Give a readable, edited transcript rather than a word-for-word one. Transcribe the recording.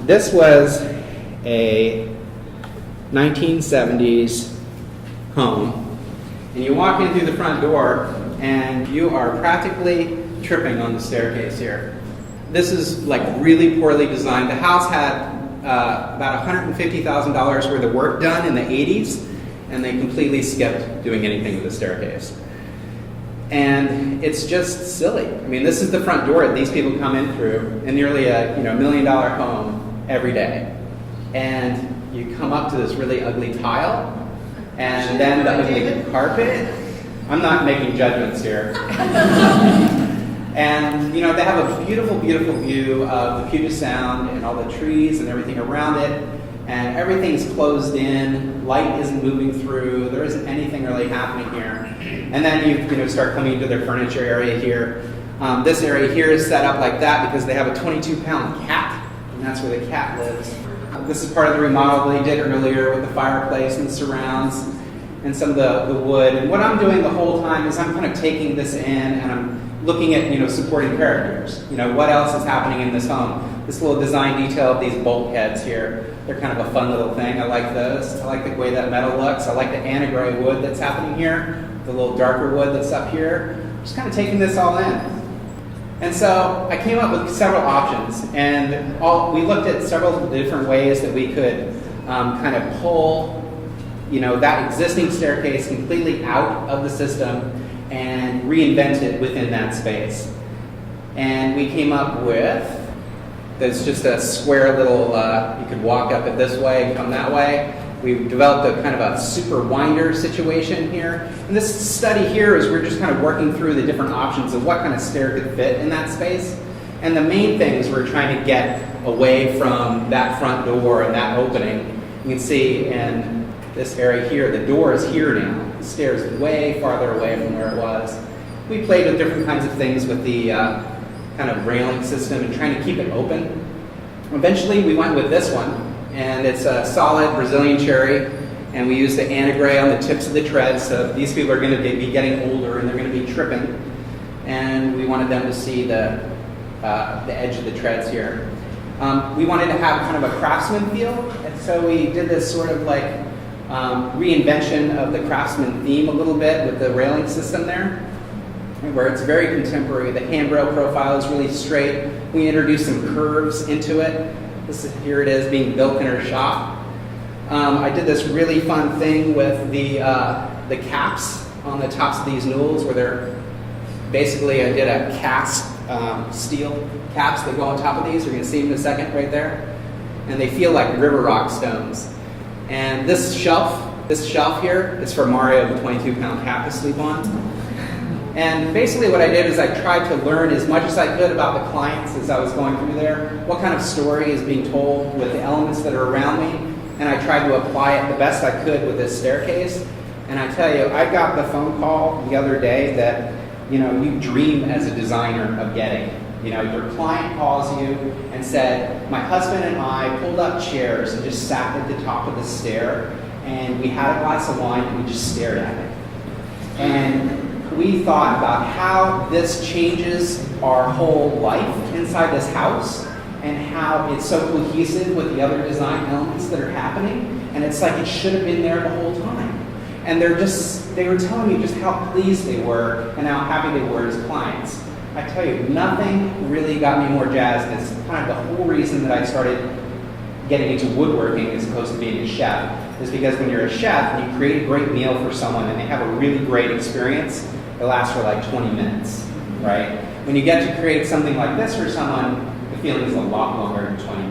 This was a 1970s home, and you walk in through the front door and you are practically tripping on the staircase here. This is like really poorly designed. The house had about $150,000 worth of work done in the 80s, and they completely skipped doing anything with the staircase. And it's just silly. I mean, this is the front door that these people come in through in nearly a $1 million home every day. And you come up to this really ugly tile, and then the ugly carpet. I'm not making judgments here. And they have a beautiful, beautiful view of the Puget Sound and all the trees and everything around it. And everything's closed in, light isn't moving through, there isn't anything really happening here. And then you start coming to their furniture area here. This area here is set up like that because they have a 22-pound cat, and that's where the cat lives. This is part of the remodel they did earlier with the fireplace and the surrounds and some of the wood. And what I'm doing the whole time is I'm kind of taking this in and I'm looking at supporting characters. What else is happening in this home? This little design detail of these bulkheads here. They're kind of a fun little thing. I like those. I like the way that metal looks. I like the entryway wood that's happening here, the little darker wood that's up here. Just kind of taking this all in. And so I came up with several options, and we looked at several different ways that we could kind of pull that existing staircase completely out of the system and reinvent it within that space. And we came up with, there's just a square little, you could walk up it this way and come that way. We've developed a kind of a super winder situation here. And this study here is we're just kind of working through the different options of what kind of stair could fit in that space. And the main thing is we're trying to get away from that front door and that opening. You can see in this area here, the door is here now. The stair is way farther away from where it was. We played with different kinds of things with the kind of railing system and trying to keep it open. Eventually we went with this one, and it's a solid Brazilian cherry, and we used the anti-gray on the tips of the treads, so these people are going to be getting older and they're going to be tripping, and we wanted them to see the edge of the treads here. We wanted to have kind of a craftsman feel, and so we did this sort of like reinvention of the craftsman theme a little bit with the railing system there, where it's very contemporary. The handrail profile is really straight. We introduced some curves into it. Here it is being built in her shop. I did this really fun thing with the caps on the tops of these newels, where they're basically, I did a cast steel caps that go on top of these. You're going to see them in a second right there. And they feel like river rock stones. And this shelf here is for Mario, the 22-pound cat to sleep on. And basically what I did is I tried to learn as much as I could about the clients as I was going through there, what kind of story is being told with the elements that are around me, and I tried to apply it the best I could with this staircase. And I tell you, I got the phone call the other day that you dream as a designer of getting. Your client calls you and said, my husband and I pulled up chairs and just sat at the top of the stair, and we had a glass of wine and we just stared at it. And we thought about how this changes our whole life inside this house and how it's so cohesive with the other design elements that are happening. And it's like it should have been there the whole time. And they were telling me just how pleased they were and how happy they were as clients. I tell you, nothing really got me more jazzed. It's kind of the whole reason that I started getting into woodworking as opposed to being a chef, is because when you're a chef and you create a great meal for someone and they have a really great experience, it lasts for like 20 minutes, right? When you get to create something like this for someone, the feeling is a lot longer than 20